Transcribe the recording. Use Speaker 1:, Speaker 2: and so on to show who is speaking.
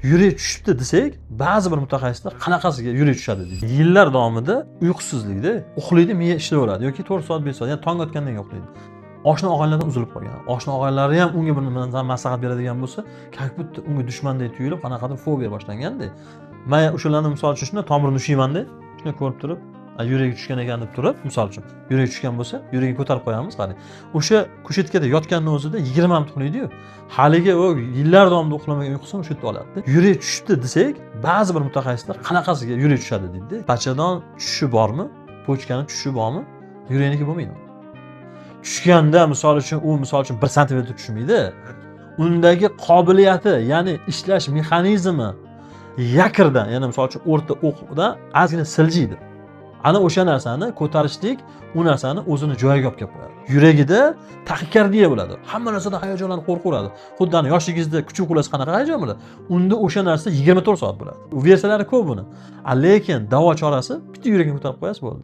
Speaker 1: yurak tushibdi desak, ba'zi bir mutaxassislar qanaqasiga yurak tushadi deydi. Yillar davomida uyqusizlikda uxlaydi, miya ishlayveradi yoki 4 soat, 5 soat, ya'ni tong otgandan keyin uxlaydi. Oshna og'aylardan uzilib qolgan. Oshna og'aylari ham unga bir nimadan maslahat beradigan bo'lsa, как будто unga dushmandek tuyulib, qanaqadir fobiya boshlanganda. Men o'shalarni misol uchun shunday tomirini ushaymanda, shuni ko'rib turib, yuragi tushgan ekan deb turib, misol uchun yuragi tushgan bo'lsa, yuragini ko'tarib qo'yamiz, qarang. O'sha kushetkada yotganning o'zida 20 minut uxlaydi-yu. Haligi o yillar davomida uxlamagan uyqusini o'sha yerda oladi. Yurak tushdi desak, ba'zi bir mutaxassislar qanaqasiga yurak tushadi deydi. Bachadon tushishi bormi? Pochkani tushishi bormi? Yuragniki bo'lmaydi. Tushganda misol uchun u misol uchun 1 sm tushmaydi. Undagi qobiliyati, ya'ni ishlash mexanizmi yakirdan, ya'ni misol uchun o'rta o'qdan ozgina siljiydi. Ana o'sha narsani ko'tarishlik u narsani o'zini joyiga olib kelib qo'yadi. Yuragida taxikardiya bo'ladi. Hamma narsadan hayajonlanib qo'rqaveradi. Xuddi yoshligingizda kuchuk uxlash qanaqa hayajon bo'ladi? Unda o'sha narsa 24 soat bo'ladi. Versiyalari ko'p buni. Lekin davo chorasi bitta yurakni ko'tarib qo'yasiz bo'ldi.